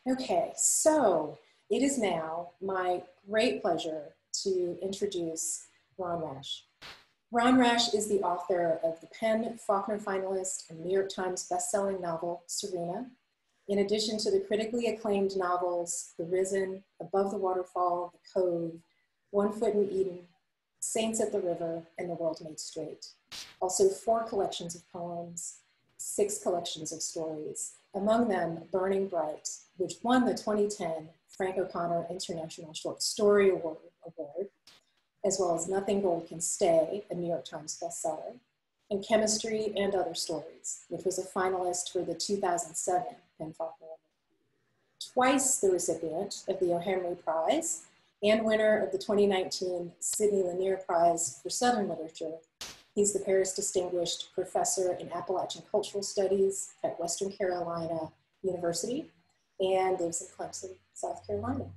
Okay, so it is now my great pleasure to introduce Ron Rash. Ron Rash is the author of the PEN Faulkner finalist and New York Times bestselling novel, Serena. In addition to the critically acclaimed novels, The Risen, Above the Waterfall, The Cove, One Foot in Eden, Saints at the River, and The World Made Straight. Also 4 collections of poems, 6 collections of stories, among them Burning Bright, which won the 2010 Frank O'Connor International Short Story Award, as well as Nothing Gold Can Stay, a New York Times bestseller, and Chemistry and Other Stories, which was a finalist for the 2007 PEN Faulkner Award. Twice the recipient of the O'Henry Prize and winner of the 2019 Sidney Lanier Prize for Southern Literature. He's the Paris Distinguished Professor in Appalachian Cultural Studies at Western Carolina University and lives in Clemson, South Carolina.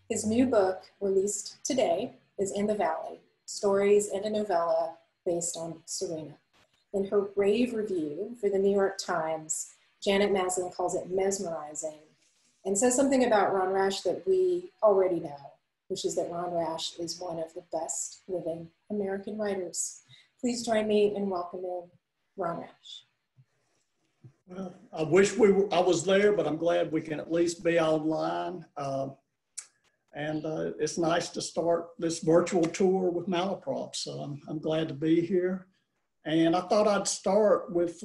His new book, released today, is In the Valley, Stories and a Novella based on Serena. In her rave review for the New York Times, Janet Maslin calls it mesmerizing and says something about Ron Rash that we already know, which is that Ron Rash is one of the best living American writers. Please join me in welcoming Ron Rash. Well, I wish I was there, but I'm glad we can at least be online. It's nice to start this virtual tour with Malaprop, so I'm glad to be here. And I thought I'd start with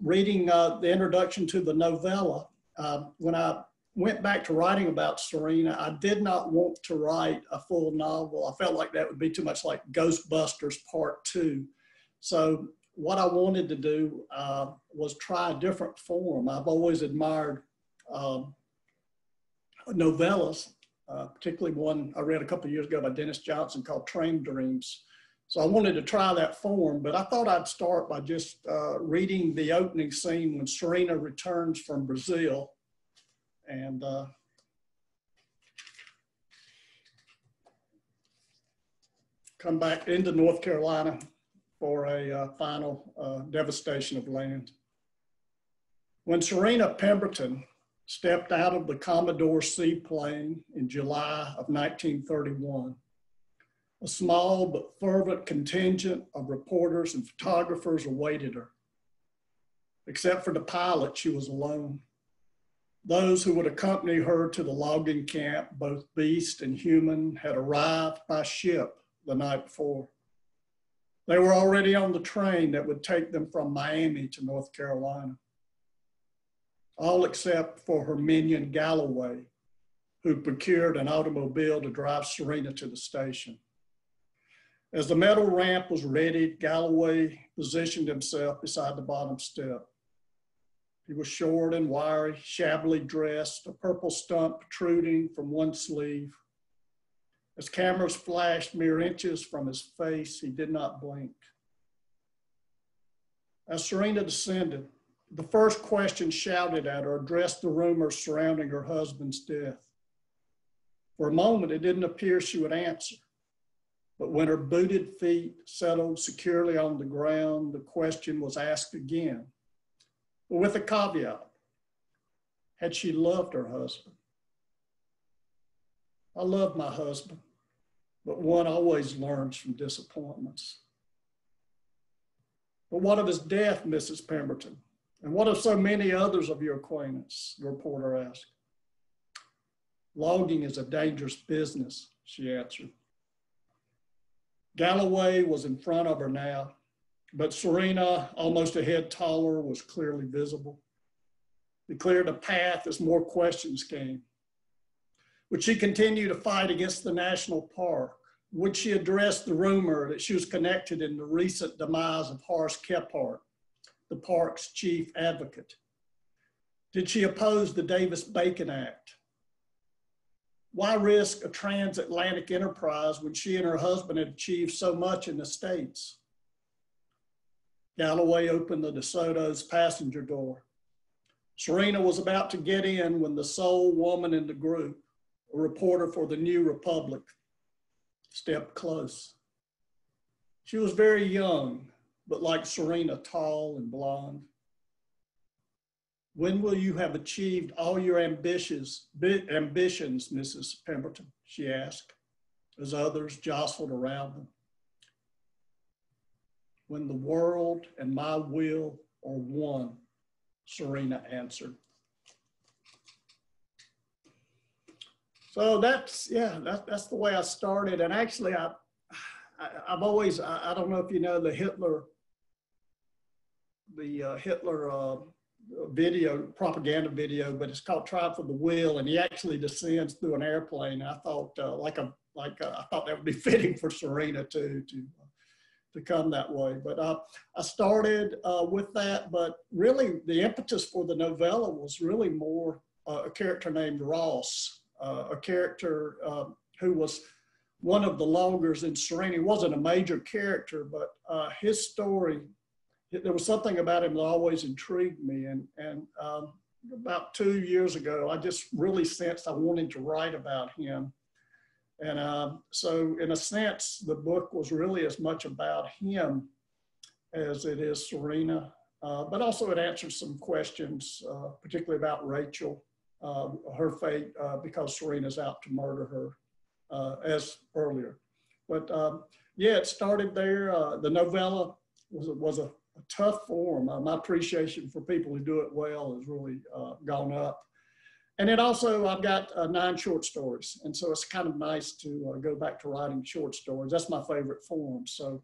reading the introduction to the novella. When I went back to writing about Serena, I did not want to write a full novel. I felt like that would be too much like Ghostbusters Part 2. So what I wanted to do was try a different form. I've always admired novellas, particularly one I read a couple of years ago by Dennis Johnson called Train Dreams. So I wanted to try that form, but I thought I'd start by just reading the opening scene when Serena returns from Brazil and come back into North Carolina for a final devastation of land. When Serena Pemberton stepped out of the Commodore seaplane in July of 1931, a small but fervent contingent of reporters and photographers awaited her. Except for the pilot, she was alone. Those who would accompany her to the logging camp, both beast and human, had arrived by ship the night before. They were already on the train that would take them from Miami to North Carolina. All except for her minion Galloway, who procured an automobile to drive Serena to the station. As the metal ramp was readied, Galloway positioned himself beside the bottom step. He was short and wiry, shabbily dressed, a purple stump protruding from one sleeve. As cameras flashed mere inches from his face, he did not blink. As Serena descended, the first question shouted at her addressed the rumors surrounding her husband's death. For a moment, it didn't appear she would answer. But when her booted feet settled securely on the ground, the question was asked again, but with a caveat. Had she loved her husband? I love my husband, but one always learns from disappointments. But what of his death, Mrs. Pemberton? And what of so many others of your acquaintance? The reporter asked. Logging is a dangerous business, she answered. Galloway was in front of her now, but Serena, almost a head taller, was clearly visible. He cleared a path as more questions came. Would she continue to fight against the national park? Would she address the rumor that she was connected in the recent demise of Horace Kephart, the park's chief advocate? Did she oppose the Davis-Bacon Act? Why risk a transatlantic enterprise when she and her husband had achieved so much in the States? Galloway opened the DeSoto's passenger door. Serena was about to get in when the sole woman in the group, a reporter for the New Republic, stepped close. She was very young, but like Serena, tall and blonde. When will you have achieved all your ambitions, Mrs. Pemberton? She asked, as others jostled around them. When the world and my will are one, Serena answered. So that's the way I started. And actually, I've always, I don't know if you know the Hitler video, propaganda video, but it's called Triumph of the Will, and he actually descends through an airplane. I thought I thought that would be fitting for Serena to come that way. But I started with that, but really the impetus for the novella was really more a character named Ross, a character who was one of the longers in Serena. He wasn't a major character, but his story, there was something about him that always intrigued me. And about 2 years ago, I just really sensed I wanted to write about him. And so in a sense, the book was really as much about him as it is Serena, but also it answers some questions, particularly about Rachel, her fate, because Serena's out to murder her as earlier. But yeah, it started there. The novella was a tough form. My appreciation for people who do it well has really gone up. And then also I've got 9 short stories. And so it's kind of nice to go back to writing short stories. That's my favorite form. So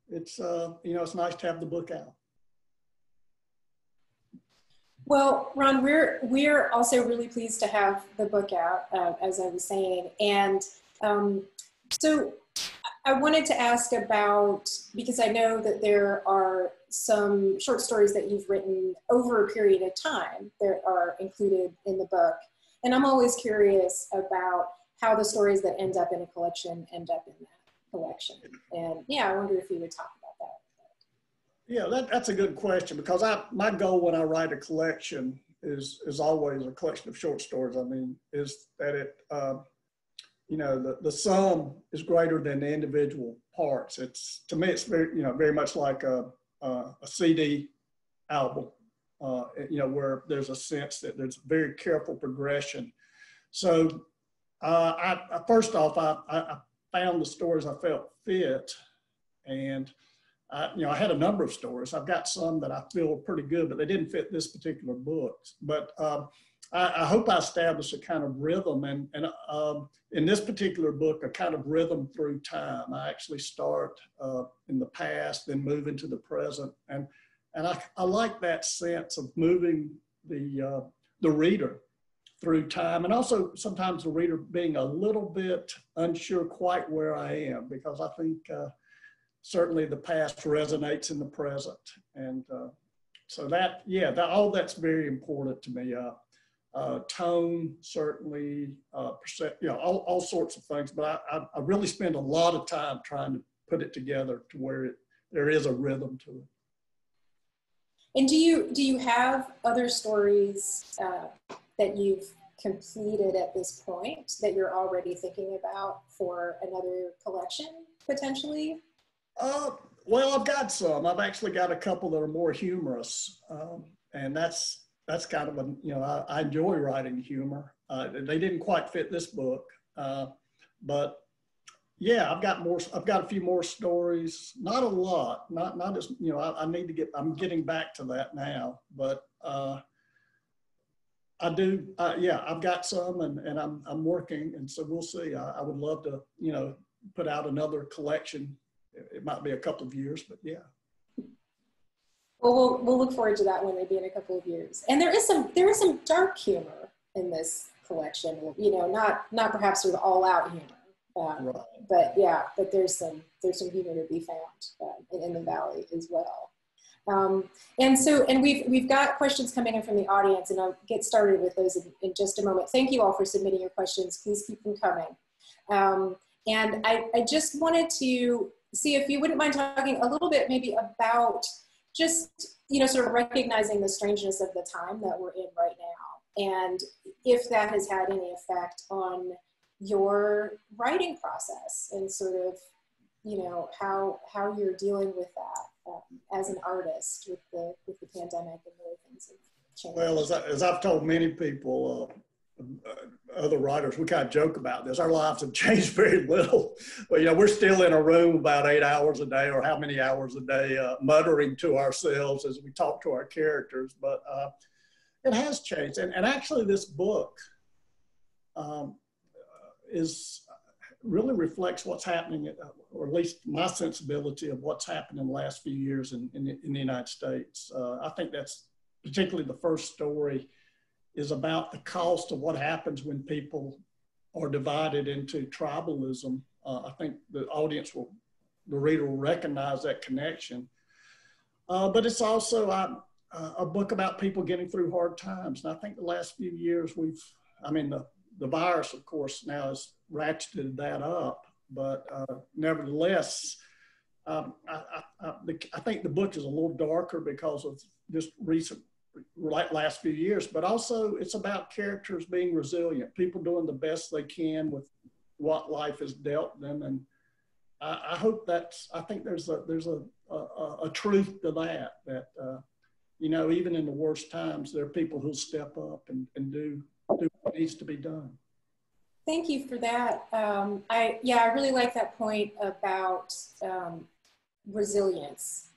it's, it's nice to have the book out. Well, Ron, we're also really pleased to have the book out, as I was saying. And so I wanted to ask about, because I know that there are some short stories that you've written over a period of time that are included in the book. And I'm always curious about how the stories that end up in a collection end up in that collection. And yeah, I wonder if you would talk about that. Yeah, that's a good question, because my goal when I write a collection is always a collection of short stories. I mean, is that it, the sum is greater than the individual parts. It's, to me, it's very much like a CD album, where there's a sense that there's very careful progression. So first off, I found the stories I felt fit, and I had a number of stories. I've got some that I feel are pretty good, but they didn't fit this particular book. But I hope I established a kind of rhythm, and in this particular book, a kind of rhythm through time. I actually start in the past, then move into the present, and I like that sense of moving the reader through time, and also sometimes the reader being a little bit unsure quite where I am, because I think certainly the past resonates in the present, and so all that's very important to me. Tone, certainly, all sorts of things, but I really spend a lot of time trying to put it together to where there is a rhythm to it. And do you have other stories that you've completed at this point that you're already thinking about for another collection, potentially? Well, I've got some. I've actually got a couple that are more humorous, and that's kind of I enjoy writing humor. They didn't quite fit this book, but yeah, I've got a few more stories. Not a lot, not as, I'm getting back to that now, but I do, I've got some, and I'm working, and so we'll see. I would love to, put out another collection. It might be a couple of years, but yeah. Well, we'll look forward to that one maybe in a couple of years. And there is some dark humor in this collection. Not perhaps sort of all out humor, right. but there's some humor to be found in the Valley as well. And we've got questions coming in from the audience, and I'll get started with those in just a moment. Thank you all for submitting your questions. Please keep them coming. And I just wanted to see if you wouldn't mind talking a little bit maybe about just, sort of recognizing the strangeness of the time that we're in right now, and if that has had any effect on your writing process, and sort of, how you're dealing with that. as an artist with the pandemic and the way things have changed? Well, as I've told many people, other writers, we kind of joke about this. Our lives have changed very little. But, you know, we're still in a room about 8 hours a day, or how many hours a day, muttering to ourselves as we talk to our characters. But it has changed. And actually this book really reflects what's happening, or at least my sensibility of what's happened in the last few years in the United States. I think that's particularly the first story is about the cost of what happens when people are divided into tribalism. I think the reader will recognize that connection. But it's also a book about people getting through hard times. And I think the last few years the virus, of course, now has ratcheted that up. But nevertheless, I think the book is a little darker because of just last few years, but also it's about characters being resilient, people doing the best they can with what life has dealt them. And I think there's a truth to that, you know, even in the worst times, there are people who step up and do what needs to be done. Thank you for that. I really like that point about resilience,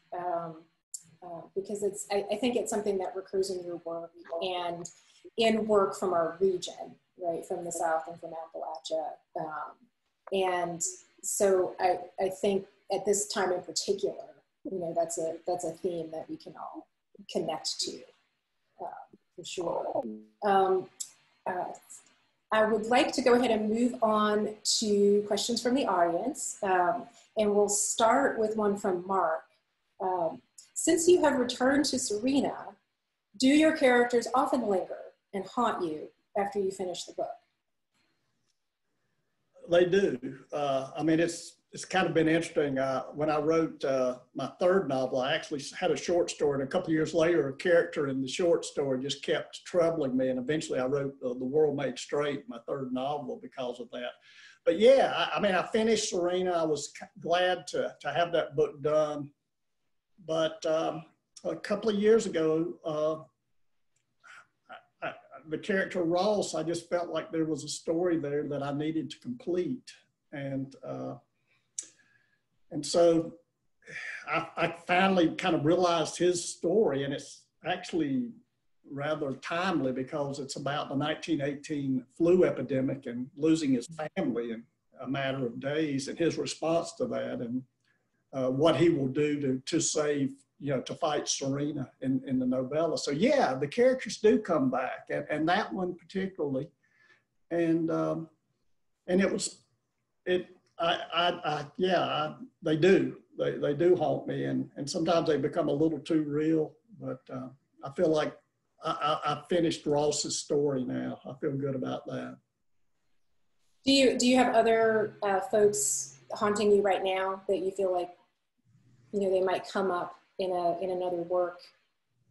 because I think it's something that recurs in your work and in work from our region, right, from the South and from Appalachia. And so I think at this time in particular, you know, that's a theme that we can all connect to, for sure. I would like to go ahead and move on to questions from the audience. And we'll start with one from Mark. Since you have returned to Serena, do your characters often linger and haunt you after you finish the book? They do. I mean, it's kind of been interesting. When I wrote my third novel, I actually had a short story, and a couple of years later, a character in the short story just kept troubling me, and eventually I wrote The World Made Straight, my third novel, because of that. But yeah, I finished Serena. I was glad to have that book done. But a couple of years ago, the character Ross, I just felt like there was a story there that I needed to complete. And so I finally kind of realized his story, and it's actually rather timely because it's about the 1918 flu epidemic and losing his family in a matter of days, and his response to that, and what he will do to save, you know, to fight Serena in the novella. So yeah, the characters do come back, and that one particularly, and they do. They do haunt me, and sometimes they become a little too real. But I feel like I finished Ross's story now. I feel good about that. Do you have other folks haunting you right now that you feel like, you know, they might come up in another work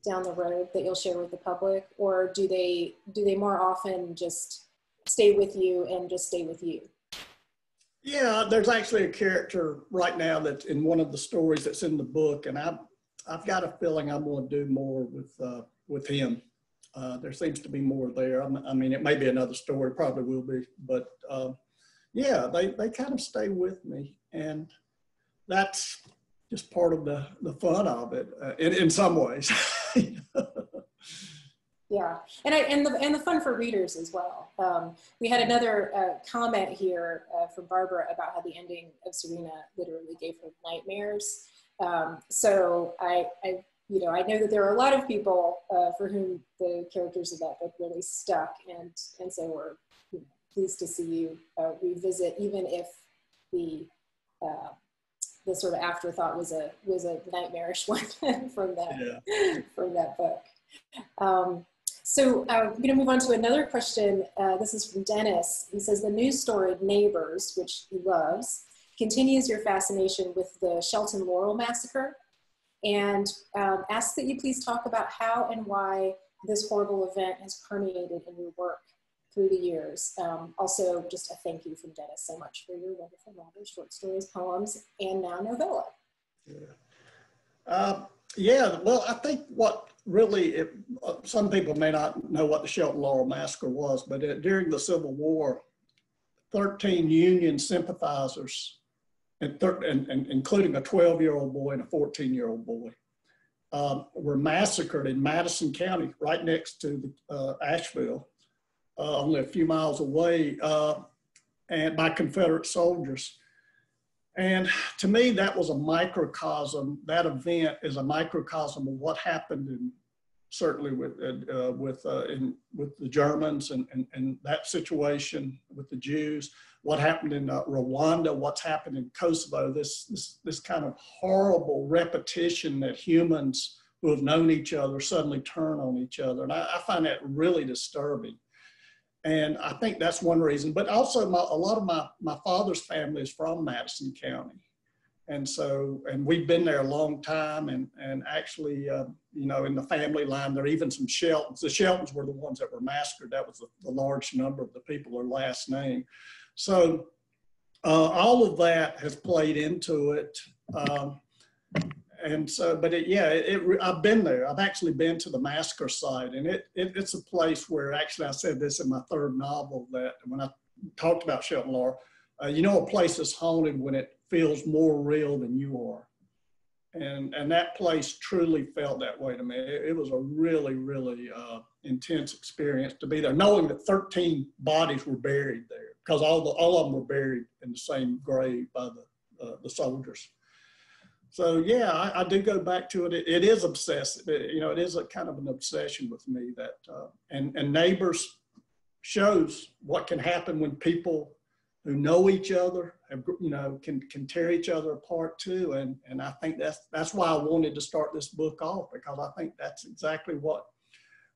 down the road that you'll share with the public, or do they more often just stay with you and just stay with you? Yeah, there's actually a character right now that's in one of the stories that's in the book, and I've got a feeling I'm going to do more with him. There seems to be more there. I mean, it may be another story, probably will be, but yeah, they kind of stay with me, and that's just part of the fun of it in some ways. Yeah, and the fun for readers as well. We had another comment here from Barbara about how the ending of Serena literally gave her nightmares. So I know that there are a lot of people for whom the characters of that book really stuck, and so we're pleased to see you revisit, even if the sort of afterthought was a nightmarish one from that book. So I'm going to move on to another question. This is from Dennis. He says, the news story Neighbors, which he loves, continues your fascination with the Shelton Laurel massacre, and asks that you please talk about how and why this horrible event has permeated in your work through the years. Also, just a thank you from Dennis so much for your wonderful novels, short stories, poems, and now novella. Yeah. Yeah, well, I think what really, some people may not know what the Shelton Laurel Massacre was, but during the Civil War, 13 Union sympathizers, and including a 12-year-old boy and a 14-year-old boy, were massacred in Madison County, right next to Asheville, only a few miles away, and by Confederate soldiers. And to me, that was a microcosm. That event is a microcosm of what happened, certainly with the Germans and that situation with the Jews. What happened in Rwanda? What's happened in Kosovo? This kind of horrible repetition that humans who have known each other suddenly turn on each other, and I find that really disturbing. And I think that's one reason, but also a lot of my father's family is from Madison County. And so, and we've been there a long time, and actually, you know, in the family line, there are even some Sheltons. The Sheltons were the ones that were massacred. That was the large number of the people, their last name. So all of that has played into it. And so, but I've been there. I've actually been to the massacre site, and it's a place where, actually, I said this in my third novel, that when I talked about Shelton Laurel, you know, a place is haunted when it feels more real than you are. And that place truly felt that way to me. It was a really, really intense experience to be there, knowing that 13 bodies were buried there, because all of them were buried in the same grave by the soldiers. So yeah, I do go back to it. It is obsessive. You know, it is a kind of an obsession with me that, and Neighbors shows what can happen when people who know each other, you know, can tear each other apart too. And I think that's why I wanted to start this book off, because I think that's exactly what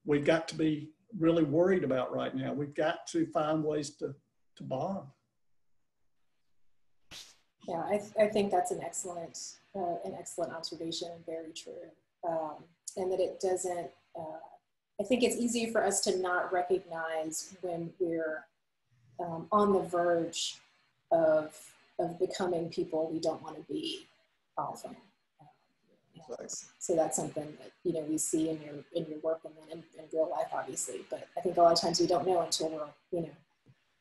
we've got to be really worried about right now. We've got to find ways to bond. Yeah, I think that's an excellent observation, and very true. And that it doesn't, I think it's easy for us to not recognize when we're on the verge of becoming people we don't want to be often. So that's something that, you know, we see in your work and then in real life, obviously. But I think a lot of times we don't know until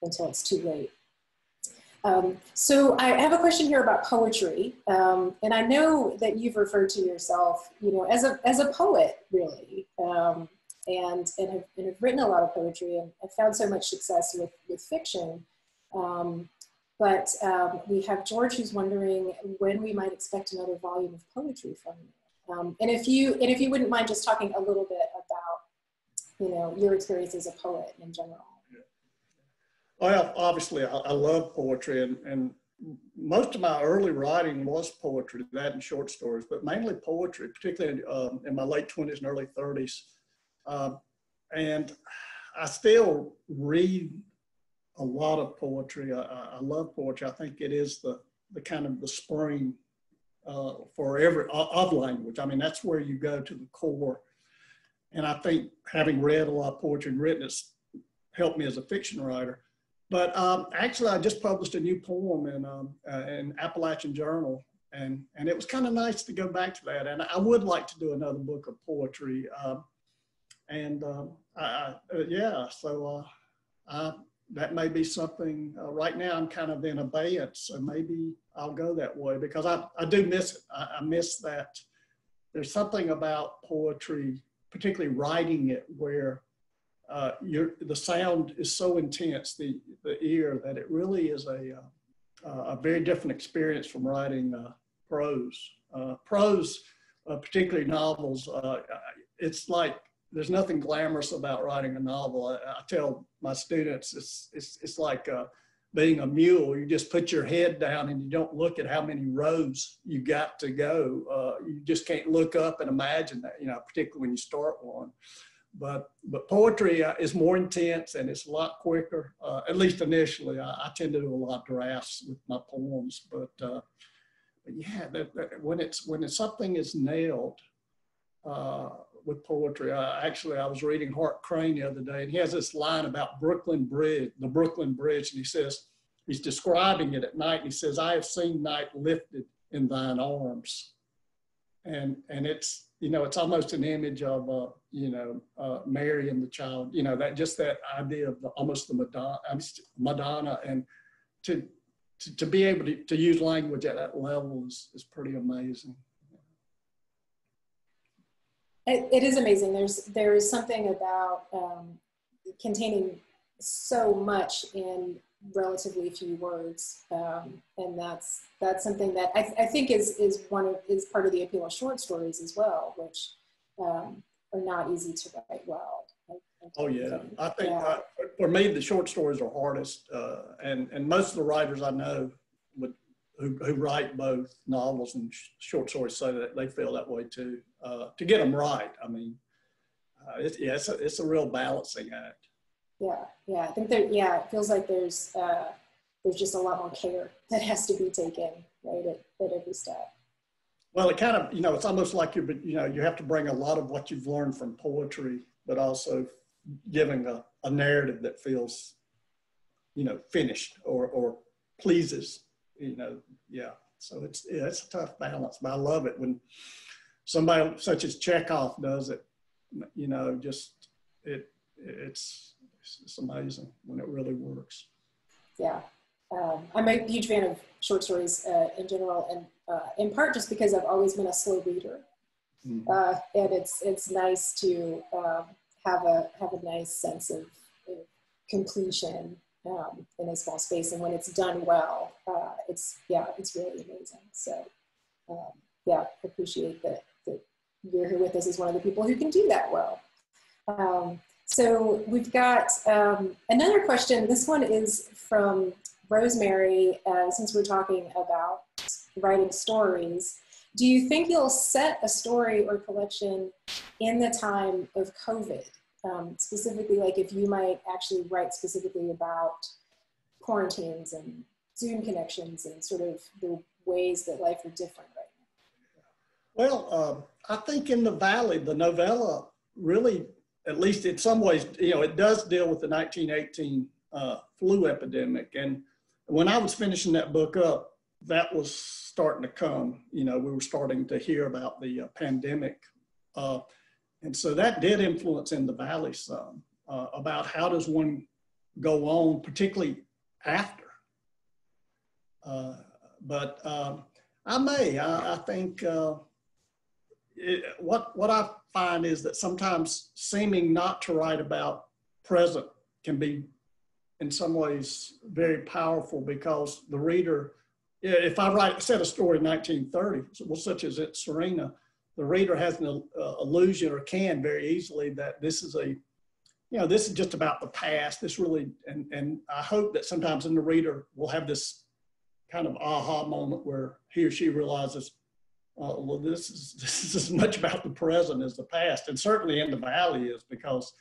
until it's too late. So I have a question here about poetry, and I know that you've referred to yourself, you know, as a poet, really, and have written a lot of poetry, and have found so much success with fiction. But we have George, who's wondering when we might expect another volume of poetry from you. And if you wouldn't mind just talking a little bit about, you know, your experience as a poet in general. Well, obviously, I love poetry, and most of my early writing was poetry, that and short stories, but mainly poetry, particularly in my late 20s and early 30s. And I still read a lot of poetry. I love poetry. I think it is the kind of the spring for of language. I mean, that's where you go to the core. And I think having read a lot of poetry and written it's helped me as a fiction writer. But actually, I just published a new poem in Appalachian Journal, and it was kind of nice to go back to that. And I would like to do another book of poetry. That may be something. Right now, I'm kind of in abeyance, so maybe I'll go that way, because I do miss it. I miss that. There's something about poetry, particularly writing it, where the sound is so intense, the ear, that it really is a very different experience from writing prose. Prose, particularly novels, it's like there's nothing glamorous about writing a novel. I tell my students it's like being a mule. You just put your head down and you don't look at how many rows you got to go. You just can't look up and imagine that, you know, particularly when you start one. But poetry is more intense, and it's a lot quicker, at least initially. I tend to do a lot of drafts with my poems, but yeah, when something is nailed with poetry. Actually, I was reading Hart Crane the other day, and he has this line about Brooklyn Bridge, the Brooklyn Bridge, and he says, he's describing it at night, and he says, "I have seen night lifted in thine arms." and it's, you know, it's almost an image of, you know, Mary and the child, you know, that just that idea of almost the Madonna, and to be able to use language at that level is pretty amazing. It is amazing. There is something about containing so much in relatively few words, and that's something that I think is part of the appeal of short stories as well, which are not easy to write well. Oh yeah, I think for me the short stories are hardest, and most of the writers I know who write both novels and short stories say that they feel that way too. To get them right, I mean, it's a real balancing act. Yeah, I think that, it feels like there's just a lot more care that has to be taken, right, at every step. Well, it kind of, you know, it's almost like you have to bring a lot of what you've learned from poetry, but also giving a narrative that feels, you know, finished or pleases, you know, So it's a tough balance, but I love it when somebody such as Chekhov does it. You know, just it's amazing when it really works. Yeah, I'm a huge fan of short stories in general, and in part just because I've always been a slow reader, and it's nice to have a nice sense of completion in a small space, and when it's done well, it's really amazing. So appreciate that you're here with us as one of the people who can do that well. So we've got another question. This one is from Rosemary. Since we're talking about writing stories, do you think you'll set a story or collection in the time of COVID? Specifically, like if you might actually write specifically about quarantines and Zoom connections and sort of the ways that life are different right now? Well, I think in the Valley, the novella really, at least in some ways, you know, it does deal with the 1918 flu epidemic. And when I was finishing that book up, that was starting to come. You know, we were starting to hear about the pandemic. And so that did influence in the Valley some about how does one go on, particularly after. But I think what I find is that sometimes seeming not to write about present can be in some ways very powerful, because the reader, if I set a story in 1930, well, such as It's Serena, the reader has an illusion, or can very easily, that this is this is just about the past. This really, and I hope that sometimes in the reader will have this kind of aha moment where he or she realizes, well, this is as much about the present as the past. And certainly in the Valley is, because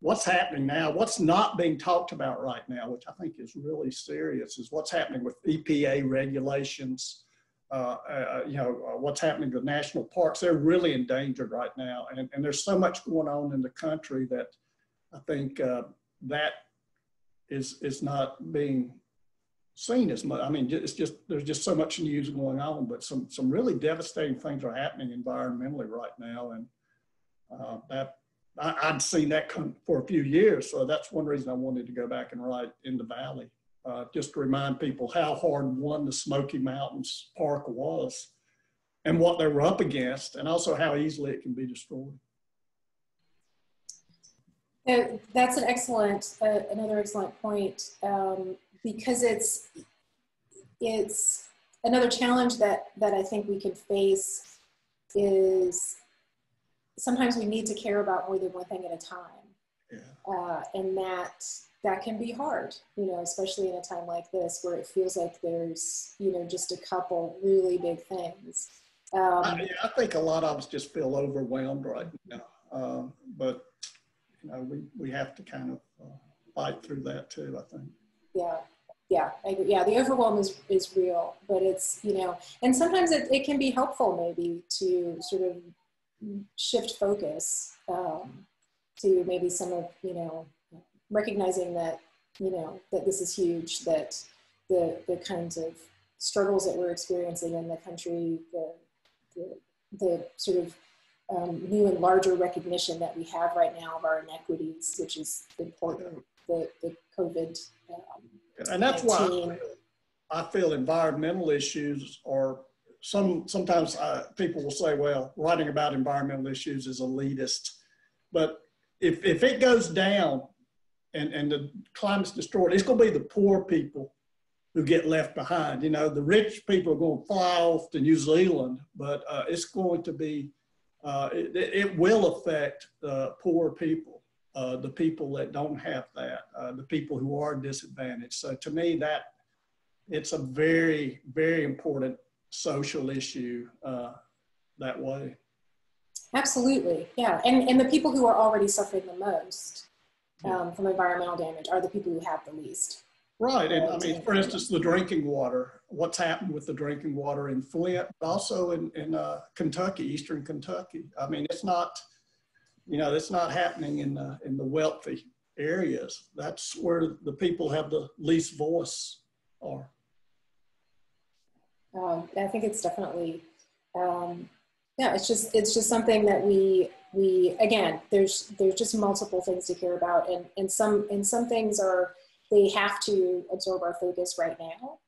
what's happening now, what's not being talked about right now, which I think is really serious, is what's happening with EPA regulations, what's happening to national parks. They're really endangered right now. And there's so much going on in the country that I think that is not being seen as much. I mean, there's just so much news going on, but some really devastating things are happening environmentally right now. And I'd seen that come for a few years. So that's one reason I wanted to go back and write In the Valley, just to remind people how hard won the Smoky Mountains Park was and what they were up against, and also how easily it can be destroyed. That's an excellent, another excellent point, because it's another challenge that I think we can face is sometimes we need to care about more than one thing at a time. Yeah. And that can be hard, especially in a time like this where it feels like there's, just a couple really big things. I think a lot of us just feel overwhelmed right now, but we have to kind of fight through that too, I think. Yeah, I agree. Yeah, the overwhelm is real, but it's, and sometimes it can be helpful maybe to sort of shift focus to maybe some of, recognizing that, that this is huge, that the kinds of struggles that we're experiencing in the country, the the sort of new and larger recognition that we have right now of our inequities, which is important, the COVID and that's why I feel environmental issues are sometimes people will say, well, writing about environmental issues is elitist. But if it goes down and the climate's destroyed, it's going to be the poor people who get left behind. You know, the rich people are going to fly off to New Zealand, but it's going to be, it will affect poor people, the people that don't have that, the people who are disadvantaged. So to me, that it's a very, very important social issue that way. Absolutely, yeah. And the people who are already suffering the most from environmental damage are the people who have the least. Right, and I mean, for instance, the drinking water, what's happened with the drinking water in Flint, also in Kentucky, Eastern Kentucky. I mean, it's not, you know, it's not happening in the wealthy areas. That's where the people have the least voice are. I think it's definitely, yeah, it's just something that we again, there's just multiple things to care about, and some things they have to absorb our focus right now,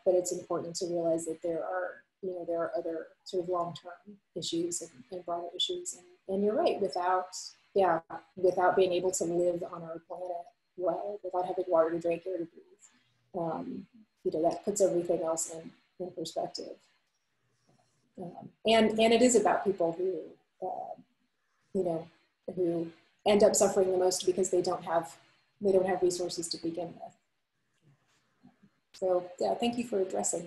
but it's important to realize that there are other sort of long-term issues and broader issues, and you're right, without being able to live on our planet well, without having water to drink, air to breathe, you know, that puts everything else in perspective. And it is about people who, you know, who end up suffering the most because they don't have resources to begin with. So yeah, thank you for addressing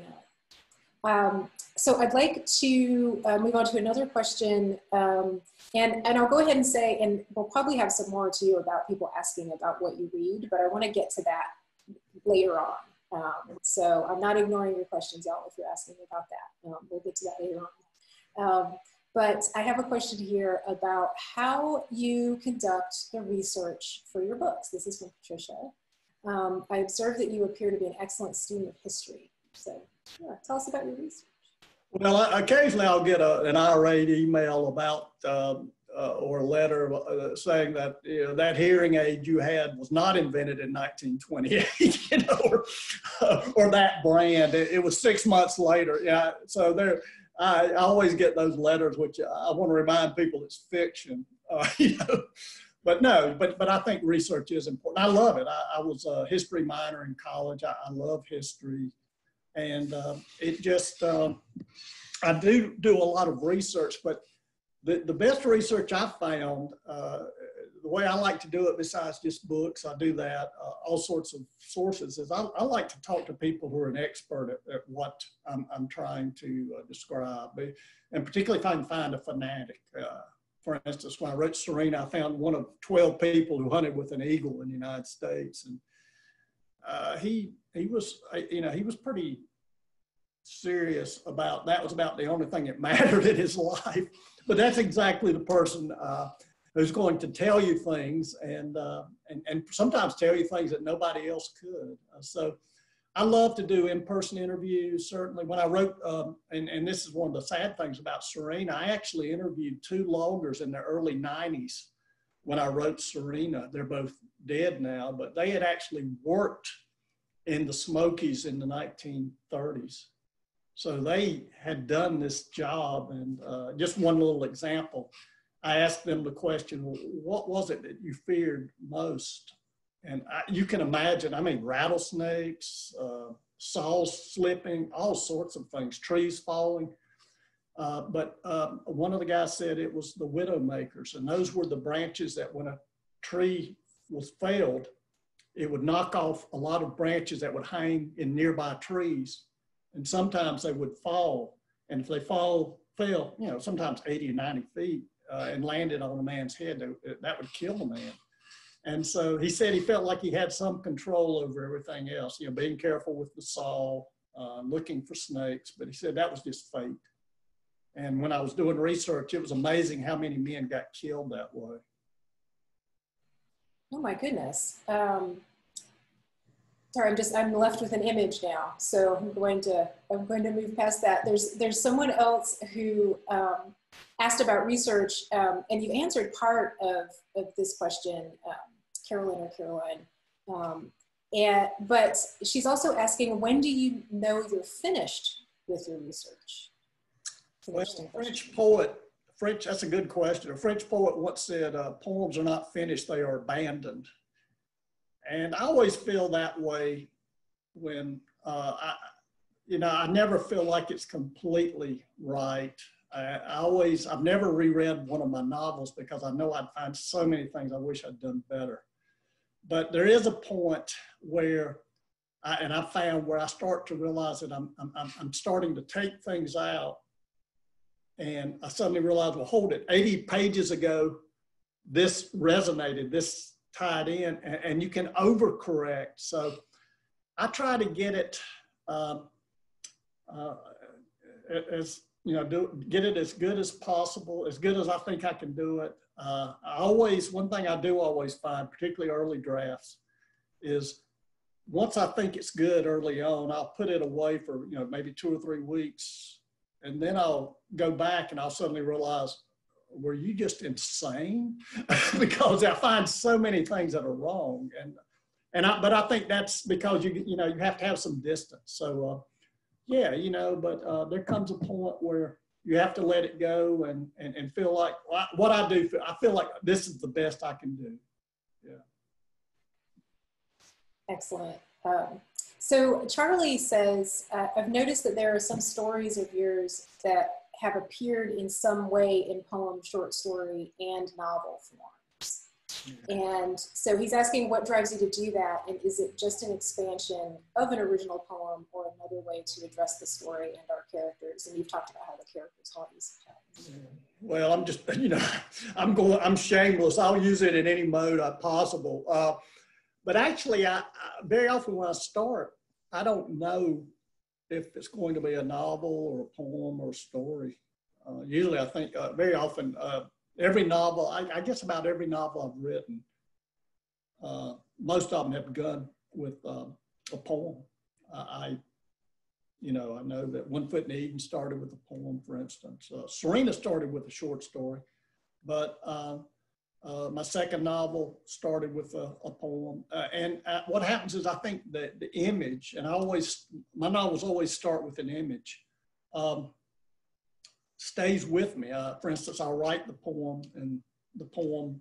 that. So I'd like to move on to another question, and I'll go ahead and say, and we'll probably have some more too about people asking about what you read, but I want to get to that later on. So I'm not ignoring your questions, y'all, if you're asking about that. We'll get to that later on. But I have a question here about how you conduct the research for your books. This is from Patricia. I observed that you appear to be an excellent student of history. So yeah, tell us about your research. Well, occasionally I'll get an irate email about or a letter saying that, you know, that hearing aid you had was not invented in 1928, you know, or that brand. It was 6 months later. Yeah, so there. I always get those letters, which I want to remind people it's fiction, you know. But no, but I think research is important. I love it. I was a history minor in college. I love history, and it just I do a lot of research. But the best research I found, the way I like to do it, besides just books, I do that, all sorts of sources, is I like to talk to people who are an expert at what I'm trying to describe, and particularly if I can find a fanatic. For instance, when I wrote Serena, I found one of 12 people who hunted with an eagle in the United States, and he was, you know, he was pretty serious about that. Was about the only thing that mattered in his life. But that's exactly the person who's going to tell you things, and sometimes tell you things that nobody else could. So I love to do in-person interviews. Certainly when I wrote, and this is one of the sad things about Serena, I actually interviewed 2 loggers in the early 90s when I wrote Serena. They're both dead now, but they had actually worked in the Smokies in the 1930s. So they had done this job, and just one little example, I asked them the question, well, what was it that you feared most? And you can imagine, I mean, rattlesnakes, saws slipping, all sorts of things, trees falling. But one of the guys said it was the widowmakers, and those were the branches that when a tree was felled, it would knock off a lot of branches that would hang in nearby trees. And sometimes they would fall. And if they fell, you know, sometimes 80 or 90 feet and landed on a man's head, that would kill the man. And so he said he felt like he had some control over everything else, you know, being careful with the saw, looking for snakes. But he said that was just fate. And when I was doing research, it was amazing how many men got killed that way. Oh my goodness. sorry, I'm left with an image now. So I'm going to move past that. There's someone else who asked about research, and you answered part of this question, Caroline. But she's also asking, when do you know you're finished with your research? Well, that's a good question. A French poet once said, poems are not finished, they are abandoned. And I always feel that way when, I never feel like it's completely right. I've never reread one of my novels because I know I'd find so many things I wish I'd done better. But there is a point where, I found where I start to realize that I'm starting to take things out, and I suddenly realized, well, hold it, 80 pages ago, this resonated, this tied in, and you can overcorrect. So I try to get it get it as good as possible, as good as I think I can do it. One thing I do always find, particularly early drafts, is once I think it's good early on, I'll put it away for maybe 2 or 3 weeks, and then I'll go back and I'll suddenly realize, were you just insane? Because I find so many things that are wrong, but I think that's because you have to have some distance. So but there comes a point where you have to let it go and feel like what I do. I feel like this is the best I can do. Yeah. Excellent. So Charlie says, I've noticed that there are some stories of yours that have appeared in some way in poem, short story, and novel forms. And so he's asking what drives you to do that, and is it just an expansion of an original poem or another way to address the story and our characters? And you've talked about how the characters haunt you sometimes. Well, I'm just, I'm shameless. I'll use it in any mode possible. But actually, I very often when I start, I don't know if it's going to be a novel or a poem or a story. Usually I think very often, every novel, I guess about every novel I've written, most of them have begun with a poem. I know that One Foot in Eden started with a poem, for instance. Serena started with a short story, but my second novel started with a poem. And what happens is I think that the image, and my novels always start with an image, stays with me. For instance, I'll write the poem, and the poem,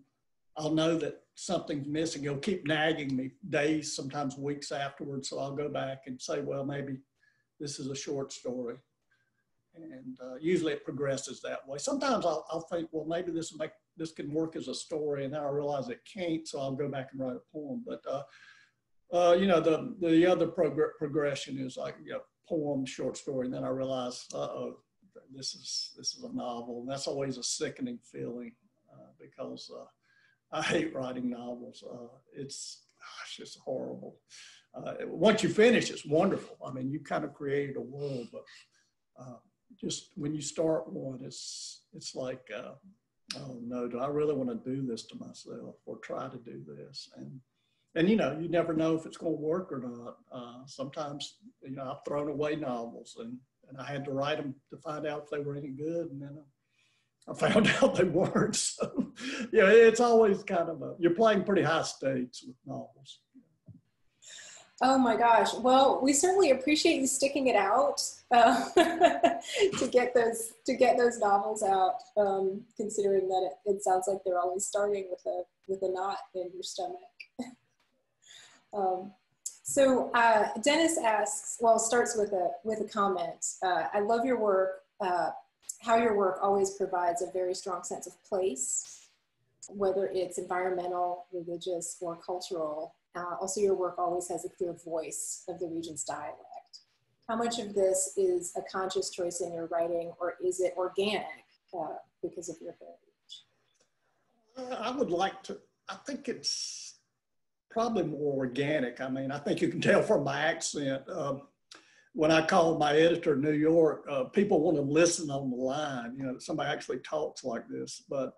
I'll know that something's missing. It'll keep nagging me days, sometimes weeks afterwards. So I'll go back and say, well, maybe this is a short story. And usually it progresses that way. Sometimes I'll think, well, maybe this can work as a story, and then I realize it can't, so I'll go back and write a poem. But the other progression is like poem, short story, and then I realize, this is a novel, and that's always a sickening feeling because I hate writing novels. It's horrible. Once you finish, it's wonderful. I mean, you kind of created a world, but just when you start one, it's like, oh no, do I really want to do this to myself or try to do this? And you never know if it's going to work or not. Sometimes, I've thrown away novels and I had to write them to find out if they were any good. And then I found out they weren't. So, it's always kind of you're playing pretty high stakes with novels. Oh my gosh. Well, we certainly appreciate you sticking it out to get those novels out, considering that it sounds like they're always starting with a knot in your stomach. So Dennis asks, starts with a comment. I love your work, how your work always provides a very strong sense of place, whether it's environmental, religious, or cultural. Also, your work always has a clear voice of the region's dialect. How much of this is a conscious choice in your writing, or is it organic because of your heritage? I think it's probably more organic. I mean, I think you can tell from my accent. When I called my editor in New York, people want to listen on the line, somebody actually talks like this, but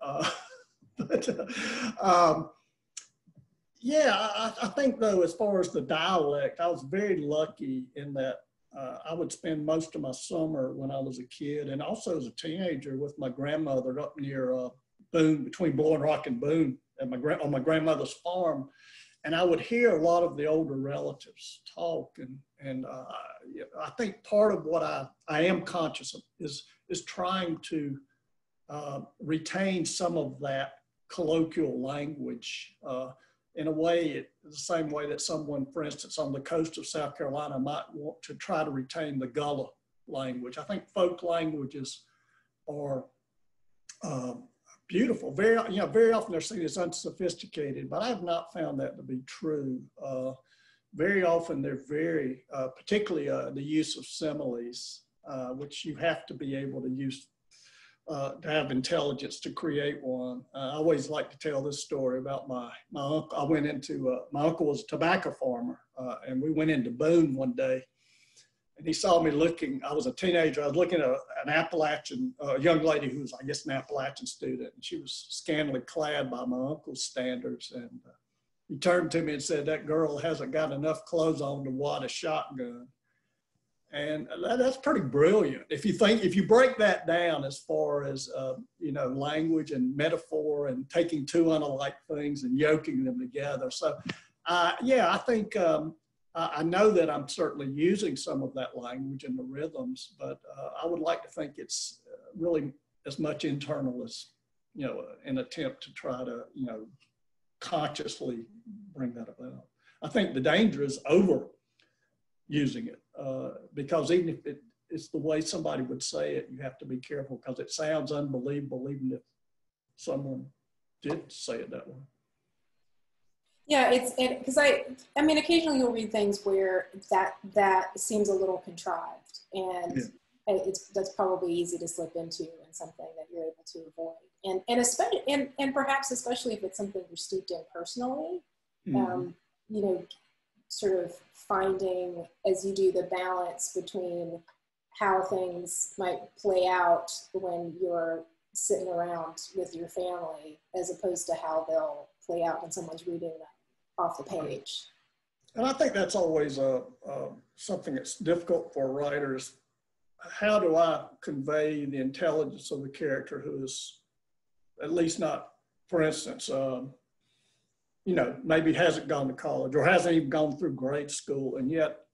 Yeah, I think though, as far as the dialect, I was very lucky in that I would spend most of my summer when I was a kid and also as a teenager with my grandmother up near Boone, between Blowing Rock and Boone, at on my grandmother's farm. And I would hear a lot of the older relatives talk. And I think part of what I am conscious of is trying to retain some of that colloquial language in a way, the same way that someone, for instance, on the coast of South Carolina might want to try to retain the Gullah language. I think folk languages are beautiful. Very often they're seen as unsophisticated, but I have not found that to be true. Very often they're very, particularly the use of similes, which you have to be able to use to have intelligence to create one. I always like to tell this story about my uncle. I went into, my uncle was a tobacco farmer, and we went into Boone one day, and he saw me looking. I was a teenager. I was looking at an Appalachian, young lady who was, I guess, an Appalachian student, and she was scantily clad by my uncle's standards. And he turned to me and said, "That girl hasn't got enough clothes on to wad a shotgun." And that's pretty brilliant. If you break that down as far as, language and metaphor and taking two unlike things and yoking them together. So, I think I know that I'm certainly using some of that language and the rhythms, but I would like to think it's really as much internal as, an attempt to try to, consciously bring that about. I think the danger is overusing it. Because even if it's the way somebody would say it, you have to be careful because it sounds unbelievable even if someone did say it that way. Yeah, because I mean, occasionally you'll read things where that seems a little contrived, and that's probably easy to slip into and something that you're able to avoid. And especially and perhaps especially if it's something you're steeped in personally, sort of finding as you do the balance between how things might play out when you're sitting around with your family as opposed to how they'll play out when someone's reading them off the page. And I think that's always something that's difficult for writers. How do I convey the intelligence of the character who is at least not, for instance, maybe hasn't gone to college or hasn't even gone through grade school, and yet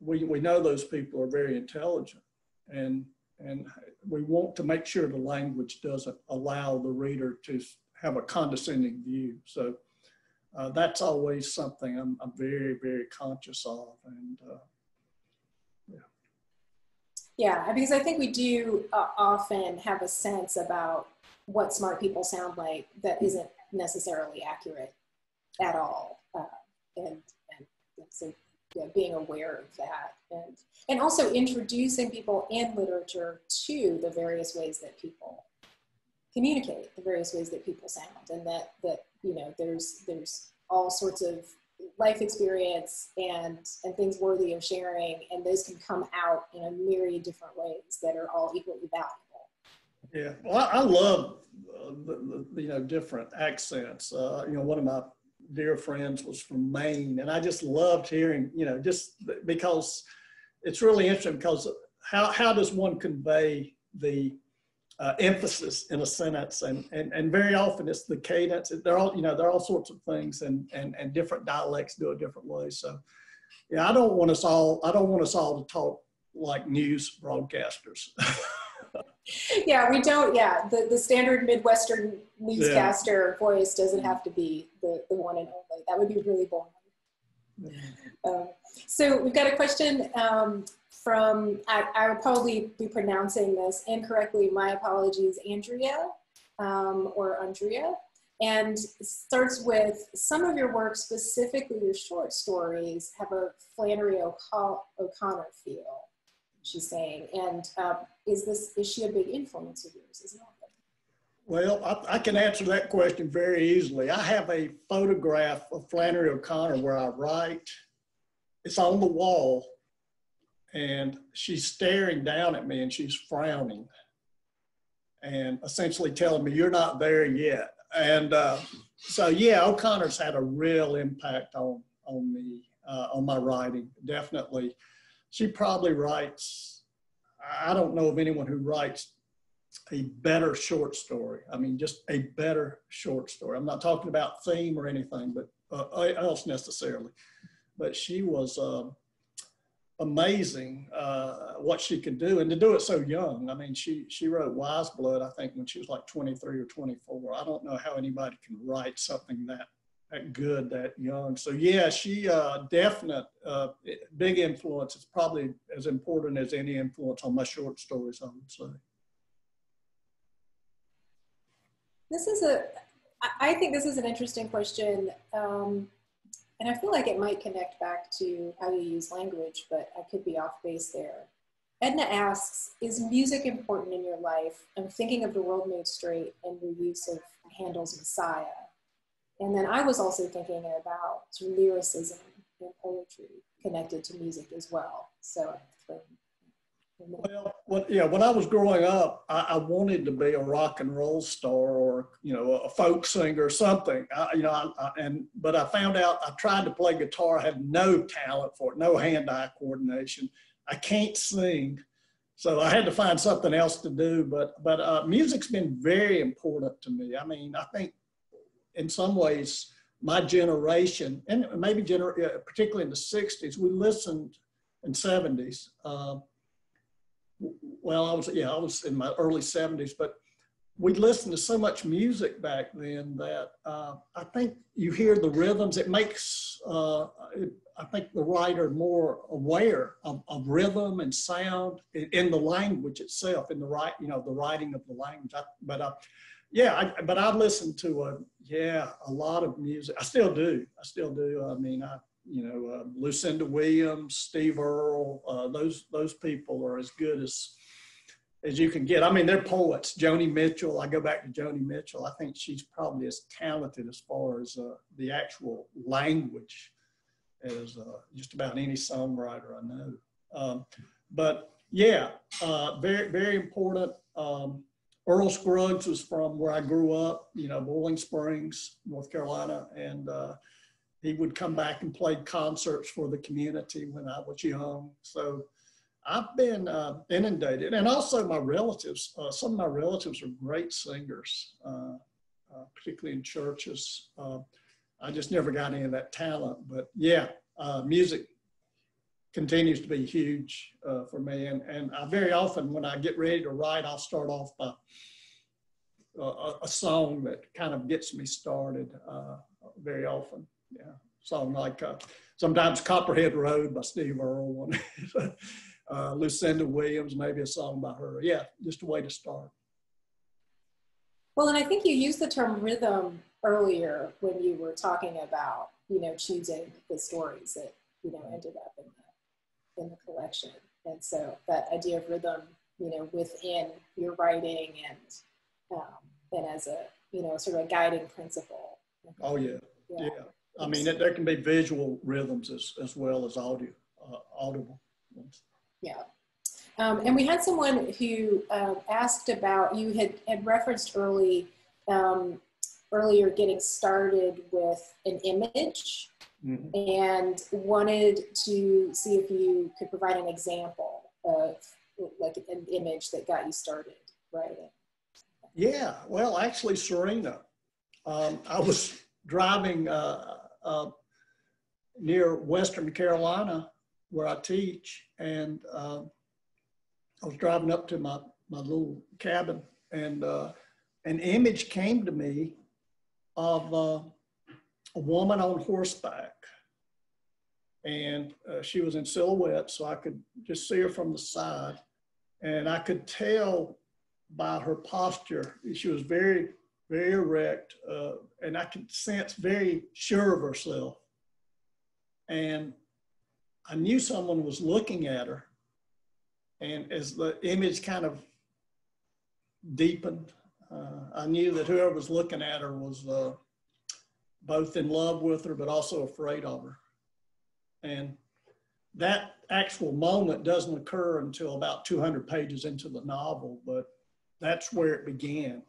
we know those people are very intelligent, and we want to make sure the language doesn't allow the reader to have a condescending view. So that's always something I'm very, very conscious of, and yeah, because I think we do often have a sense about what smart people sound like that isn't necessarily accurate at all, and so being aware of that, and also introducing people in literature to the various ways that people communicate, the various ways that people sound, and that there's all sorts of life experience and things worthy of sharing, and those can come out in a myriad different ways that are all equally valuable. Yeah, well, I love the different accents. One of my dear friends was from Maine, and I just loved hearing, just because it's really interesting, because how does one convey the emphasis in a sentence, and very often it's the cadence. There are all sorts of things, and different dialects do it different ways. So yeah, I don't want us all to talk like news broadcasters. Yeah, we don't. Yeah, the standard Midwestern newscaster voice doesn't have to be the one and only. That would be really boring. So we've got a question from, I will probably be pronouncing this incorrectly. My apologies, Andrea or Andrea. And it starts with, some of your work, specifically your short stories, have a Flannery O'Connor feel, she's saying. And is she a big influence of yours as an author? Well, I can answer that question very easily. I have a photograph of Flannery O'Connor where I write. It's on the wall, and she's staring down at me, and she's frowning and essentially telling me, "You're not there yet." And so, yeah, O'Connor's had a real impact on me, on my writing, definitely. She probably writes, I don't know of anyone who writes a better short story. I mean, just a better short story. I'm not talking about theme or anything, but else necessarily. But she was amazing what she could do, and to do it so young. I mean, she wrote Wise Blood, I think, when she was like 23 or 24. I don't know how anybody can write something that good that young. So yeah, she definite big influence. It's probably as important as any influence on my short stories, I would say. I think this is an interesting question. And I feel like it might connect back to how you use language, but I could be off base there. Edna asks, is music important in your life? I'm thinking of The World Made Straight and your use of Handel's Messiah. And then I was also thinking about sort of lyricism and poetry connected to music as well. So, well, when I was growing up, I wanted to be a rock and roll star, or a folk singer or something. But I found out I tried to play guitar, I had no talent for it, no hand-eye coordination. I can't sing, so I had to find something else to do. But music's been very important to me. I mean, I think in some ways my generation, and maybe particularly in the 60s, we listened, in 70s. Well, I was in my early 70s, but we listened to so much music back then that I think you hear the rhythms. It makes, I think, the writer more aware of rhythm and sound in the language itself, in the the writing of the language. But I listened to a lot of music. I still do. I mean, Lucinda Williams, Steve Earle, those people are as good as you can get. I mean, they're poets. Joni Mitchell, I go back to Joni Mitchell. I think she's probably as talented as far as the actual language as just about any songwriter I know. But yeah, very, very important. Earl Scruggs was from where I grew up, Bowling Springs, North Carolina, and he would come back and play concerts for the community when I was young. So I've been inundated. And also my relatives, some of my relatives are great singers, particularly in churches. I just never got any of that talent. But yeah, music continues to be huge for me. And I very often, when I get ready to write, I'll start off by a song that kind of gets me started very often. Yeah, song like sometimes Copperhead Road by Steve Earle, Lucinda Williams, maybe a song by her. Yeah, just a way to start. Well, and I think you used the term rhythm earlier when you were talking about, choosing the stories that, ended up in the collection. And so that idea of rhythm, within your writing and as a, sort of a guiding principle. Oh, yeah. I mean, there can be visual rhythms as well as audible ones. Yeah. And we had someone who asked about, you had referenced earlier getting started with an image, mm-hmm. and wanted to see if you could provide an example of like an image that got you started writing. Yeah, well, actually, Serena, I was driving near Western Carolina where I teach, and I was driving up to my little cabin, and an image came to me of a woman on horseback, and she was in silhouette, so I could just see her from the side, and I could tell by her posture, she was very, very erect, and I could sense very sure of herself. And I knew someone was looking at her. And as the image kind of deepened, I knew that whoever was looking at her was both in love with her, but also afraid of her. And that actual moment doesn't occur until about 200 pages into the novel, but that's where it began.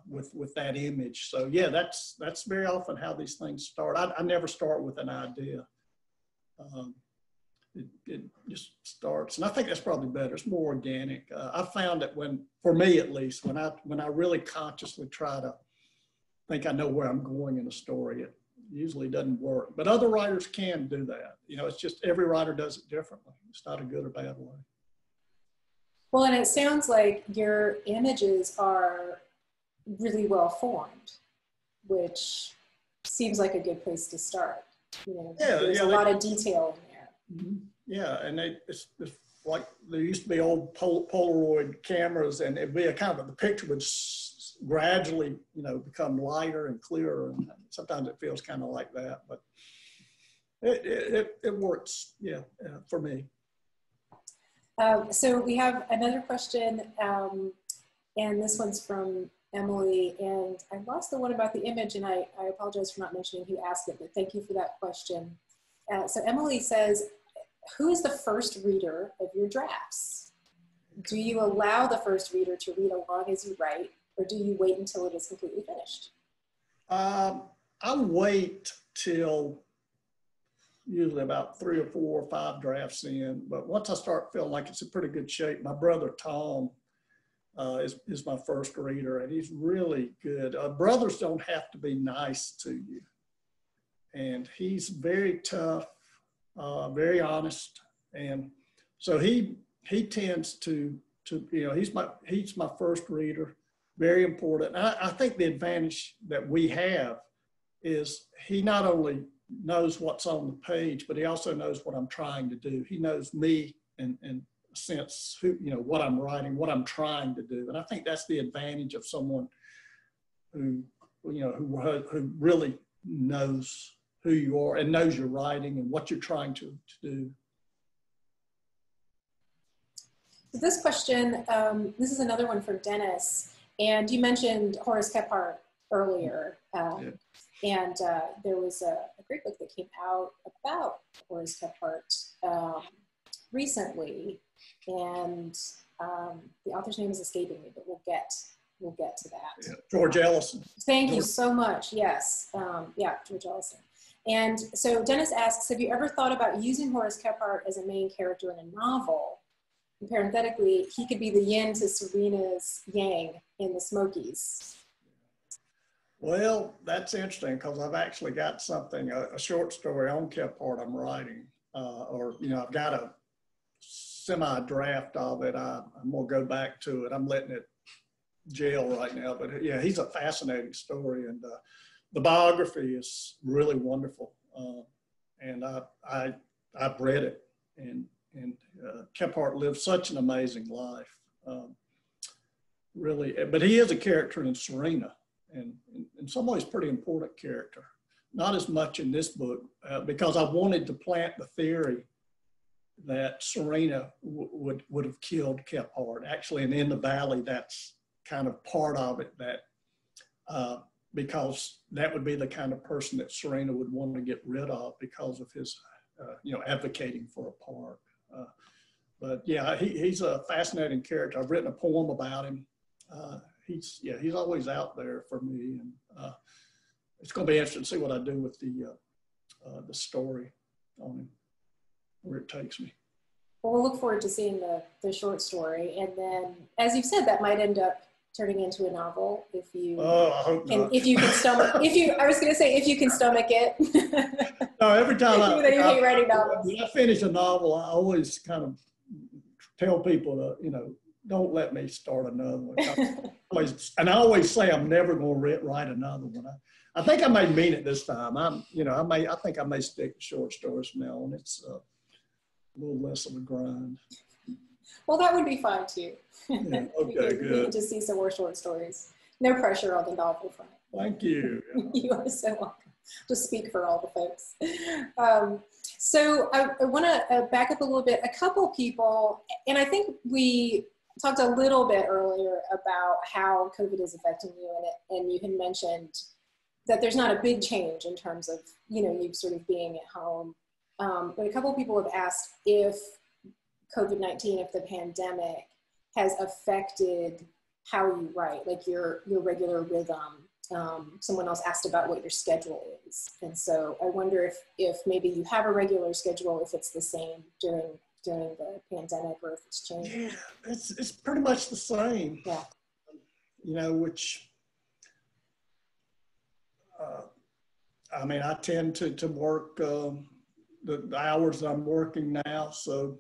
with that image. So yeah, that's very often how these things start. I never start with an idea. It just starts, and I think that's probably better. It's more organic. I found that for me at least, when I really consciously try to think I know where I'm going in a story, it usually doesn't work. But other writers can do that. You know, it's just every writer does it differently. It's not a good or bad way. Well, and it sounds like your images are really well formed, which seems like a good place to start. You know, there's a lot of detail in there. Mm-hmm. Yeah, and it's like there used to be old Polaroid cameras, and it'd be a kind of, the picture would gradually, you know, become lighter and clearer, and sometimes it feels kind of like that, but it works, yeah, for me. So we have another question, and this one's from Emily, and I lost the one about the image, and I apologize for not mentioning who asked it, but thank you for that question. So Emily says, who is the first reader of your drafts? Do you allow the first reader to read along as you write, or do you wait until it is completely finished? I wait till usually about 3 or 4 or 5 drafts in, but once I start feeling like it's in pretty good shape, my brother Tom is my first reader, and he's really good. Brothers don't have to be nice to you, and he's very tough, very honest, and so he tends to you know, he's my first reader, very important. And I think the advantage that we have is he not only knows what's on the page, but he also knows what I'm trying to do. He knows me and a sense who, you know, what I'm writing, what I'm trying to do. And I think that's the advantage of someone who, you know, who really knows who you are and knows your writing and what you're trying to do. So this question, this is another one from Dennis, and you mentioned Horace Kephart earlier. Yeah. And there was a great book that came out about Horace Kephart recently, and the author's name is escaping me, but we'll get to that. Yeah. George Ellison. Thank you so much. Yes, yeah, George Ellison. And so Dennis asks, have you ever thought about using Horace Kephart as a main character in a novel? And parenthetically, he could be the yin to Serena's yang in the Smokies. Well, that's interesting because I've actually got something, a short story on Kephart I'm writing, or, you know, I've got a semi-draft of it. I'm going to go back to it. I'm letting it jail right now, but yeah, he's a fascinating story, and the biography is really wonderful. And I've read it, and Kephart lived such an amazing life, really, but he is a character in Serena. And in some ways, pretty important character. Not as much in this book, because I wanted to plant the theory that Serena would have killed Kephart. Actually, and in the Valley, that's kind of part of it, that because that would be the kind of person that Serena would want to get rid of because of his, you know, advocating for a park. But yeah, he's a fascinating character. I've written a poem about him. He's always out there for me, and it's going to be interesting to see what I do with the story on him, where it takes me. Well, we'll look forward to seeing the short story, and then, as you've said, that might end up turning into a novel if you. Oh, I hope not. If you can stomach, I was going to say if you can stomach it. No, every time you hate writing novels. When I finish a novel, I always kind of tell people to, you know, don't let me start another one. And I always say I'm never going to write another one. I think I may mean it this time. I think I may stick to short stories from now on. It's a little less of a grind. Well, that would be fine too. Yeah, okay, we good. can just see some more short stories. No pressure on the novel front. Thank you. You are so welcome. Just speak for all the folks. So I want to back up a little bit. A couple people, and I think we talked a little bit earlier about how COVID is affecting you, and you had mentioned that there's not a big change in terms of, you know, you sort of being at home. But a couple of people have asked if COVID-19, if the pandemic has affected how you write, like your regular rhythm. Someone else asked about what your schedule is. And so I wonder if maybe you have a regular schedule, if it's the same during the pandemic, or if it's changed. Yeah, it's pretty much the same. Yeah. You know, which, I mean, I tend to work the hours that I'm working now. So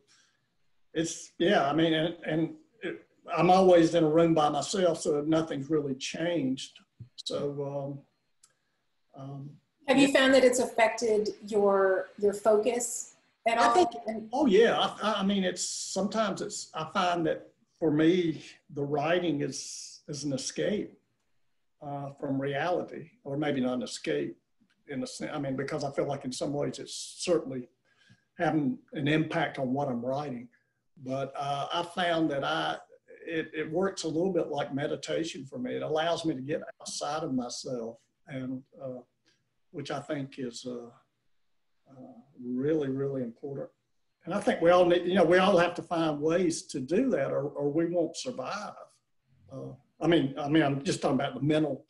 it's, yeah, I mean, I'm always in a room by myself, so nothing's really changed. So, have you found that it's affected your focus at all? I think, oh yeah, I mean, I find that for me, the writing is an escape from reality, or maybe not an escape in a sense. I mean, because I feel like in some ways it's certainly having an impact on what I'm writing. But I found that it works a little bit like meditation for me. It allows me to get outside of myself, and which I think is really, really important. And I think we all need, we all have to find ways to do that, or we won't survive. I mean, I'm just talking about the mental.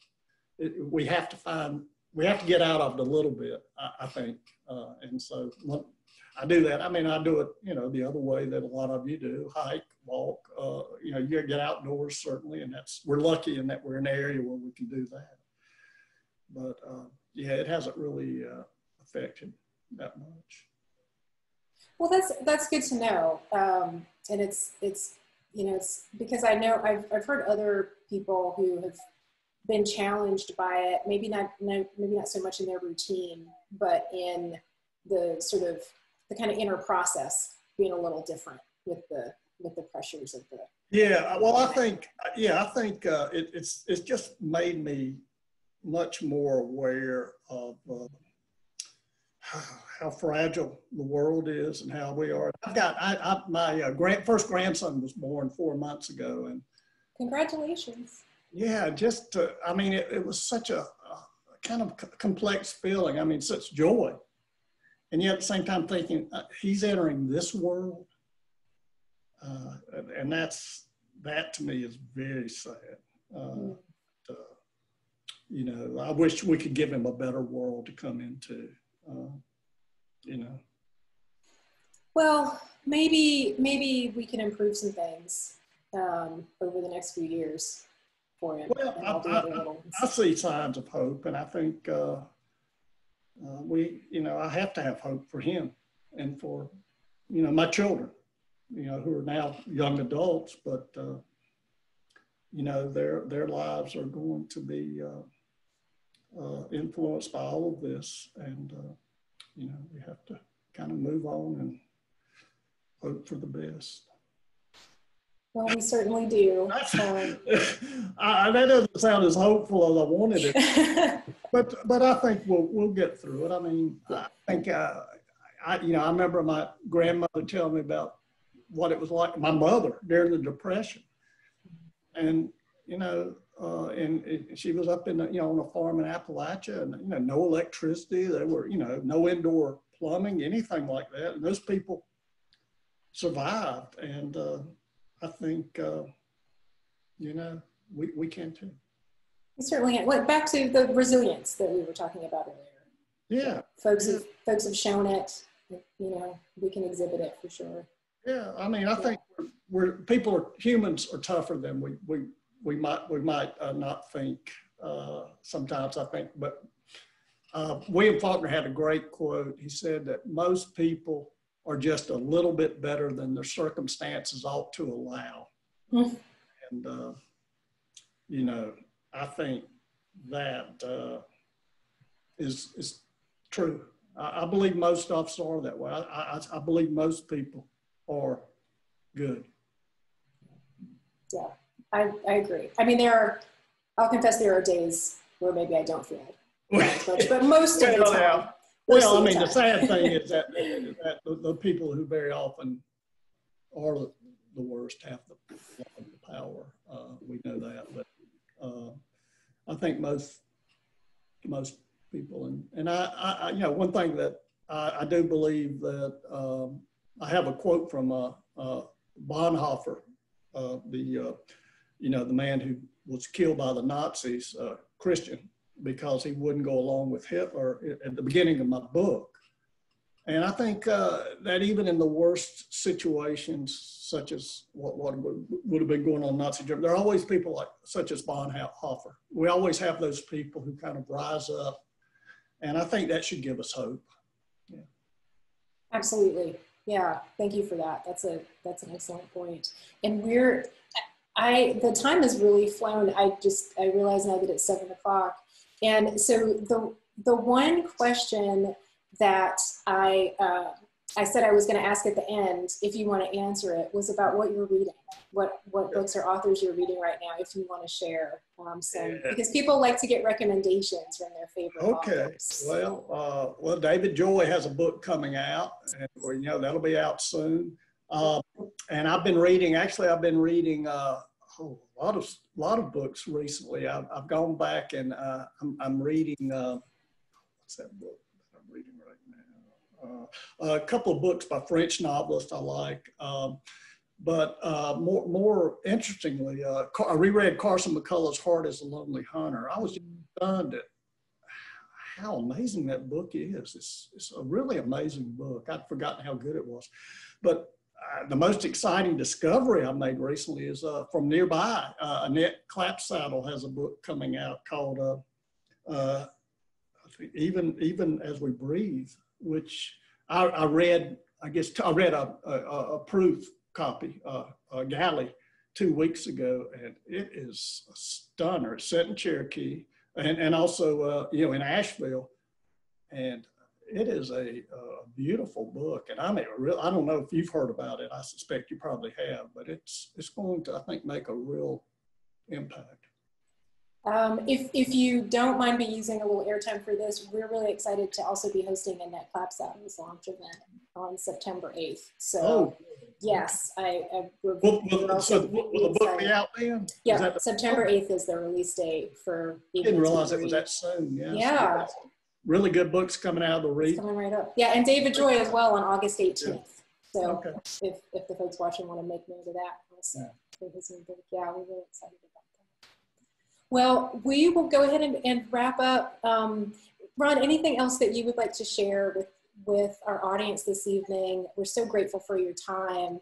We have to get out of it a little bit, I think. And so I do that. I mean, I do it, the other way that a lot of you do: hike, walk. You get outdoors certainly, and we're lucky in that we're in an area where we can do that. But yeah, it hasn't really affected that much. Well, that's good to know, and it's because I know I've heard other people who have been challenged by it. Maybe not so much in their routine, but in the sort of the kind of inner process being a little different with the pressures of the. Yeah, well, I think it's just made me much more aware of how fragile the world is and how we are. My first grandson was born 4 months ago, and congratulations. Yeah, I mean, it was such a kind of complex feeling. I mean, such joy, and yet at the same time thinking he's entering this world, and that to me is very sad. I wish we could give him a better world to come into. Well, maybe we can improve some things over the next few years for him. Well, I see signs of hope, and I think I have to have hope for him and for my children, who are now young adults, but their lives are going to be influenced by all of this, and we have to kind of move on and hope for the best. Well, we certainly do. That doesn't sound as hopeful as I wanted it, but I think we'll get through it. I mean, I think I remember my grandmother telling me about what it was like, my mother during the Depression, and and she was up in on a farm in Appalachia, and no electricity. There were no indoor plumbing, anything like that, and those people survived, and I think we can too. We certainly can. Back to the resilience that we were talking about earlier. Yeah, folks have shown it. We can exhibit it for sure. Yeah, I mean, I think humans are tougher than we might not think sometimes, I think. But William Faulkner had a great quote. He said that most people are just a little bit better than their circumstances ought to allow. And, I think that is true. I believe most of us are that way. I believe most people are good. Yeah, I agree. I mean, I'll confess there are days where maybe I don't feel it, but most of the time. Well, I mean, the sad thing is that the people who very often are the worst have the power. We know that, but I think most people, and I one thing that I do believe that I have a quote from Bonhoeffer, the you know, the man who was killed by the Nazis, Christian, because he wouldn't go along with Hitler at the beginning of my book. And I think that even in the worst situations, such as what would have been going on in Nazi Germany, there are always people like, such as Bonhoeffer. We always have those people who kind of rise up. And I think that should give us hope. Yeah. Absolutely. Yeah. Thank you for that. That's an excellent point. And the time has really flown. I realize now that it's 7 o'clock. And so the one question that I said I was going to ask at the end, if you want to answer it, was about what you're reading, what books or authors you're reading right now, if you want to share because people like to get recommendations from their favorite authors. Well, David Joy has a book coming out, and you know that'll be out soon. And I've been reading a lot of books recently. I've gone back and I'm reading what's that book that I'm reading right now? A couple of books by French novelists I like. But more interestingly, I reread Carson McCullough's Heart is a Lonely Hunter. I was just stunned at how amazing that book is. It's a really amazing book. I'd forgotten how good it was. But the most exciting discovery I made recently is from nearby. Annette Clapsaddle has a book coming out called I think Even As We Breathe, which I read. I read a proof copy, a galley, 2 weeks ago, and it is a stunner. It's set in Cherokee and also you know, in Asheville, and it is a beautiful book. And I don't know if you've heard about it. I suspect you probably have, but it's going to, I think, make a real impact. If you don't mind me using a little airtime for this, we're really excited to also be hosting Annette Clapsaddle's launch event on September 8th. So yes, will the book be out then? Yeah, September 8th is the release date for. I didn't realize it was that soon. Yes. Yeah. Really good books coming out of the read. Coming right up. Yeah, and David Joy as well on August 18th. So if the folks watching want to make note of that also for his new book. Yeah, we're really excited about that. Well, we will go ahead and wrap up. Ron, anything else that you would like to share with our audience this evening? We're so grateful for your time.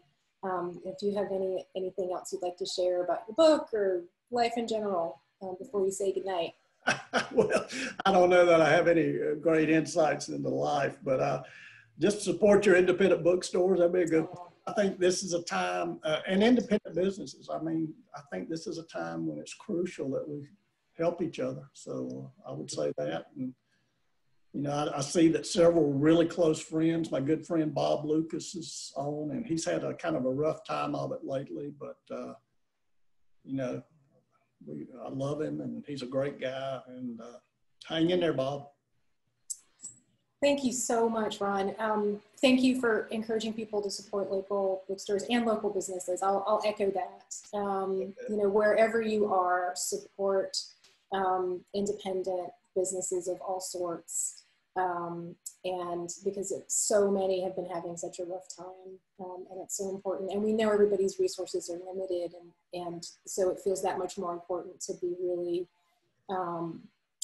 If you have anything else you'd like to share about your book or life in general before we say goodnight. Well, I don't know that I have any great insights into life, but just support your independent bookstores. That'd be a good. I think this is a time, and independent businesses. I mean, I think this is a time when it's crucial that we help each other. So I would say that. And, you know, I see that several really close friends, my good friend Bob Lucas is on, and he's had a kind of a rough time of it lately, but, you know, I love him, and he's a great guy, and hang in there, Bob. Thank you so much, Ron. Thank you for encouraging people to support local bookstores and local businesses. I'll echo that. You know, wherever you are, support independent businesses of all sorts. And because so many have been having such a rough time, and it's so important. And we know everybody's resources are limited, and so it feels that much more important to be really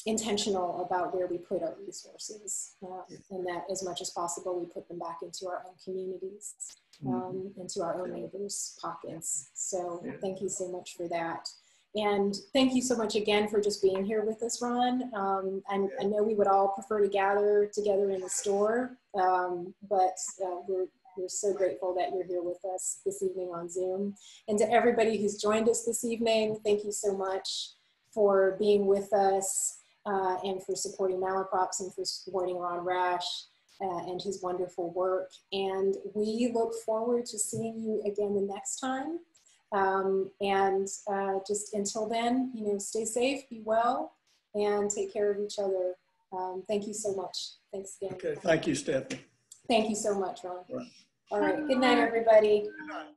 intentional about where we put our resources, and that as much as possible we put them back into our own communities, into our own neighbors' pockets. So thank you so much for that. And thank you so much again for just being here with us, Ron. I know we would all prefer to gather together in the store, but we're so grateful that you're here with us this evening on Zoom. And to everybody who's joined us this evening, thank you so much for being with us and for supporting Malaprops and for supporting Ron Rash and his wonderful work. And we look forward to seeing you again the next time. Just until then, you know, stay safe, be well, and take care of each other. Thank you so much. Thanks again. Okay, thank you, Stephanie. Thank you so much, Ron. All right. Good night, everybody. Good night.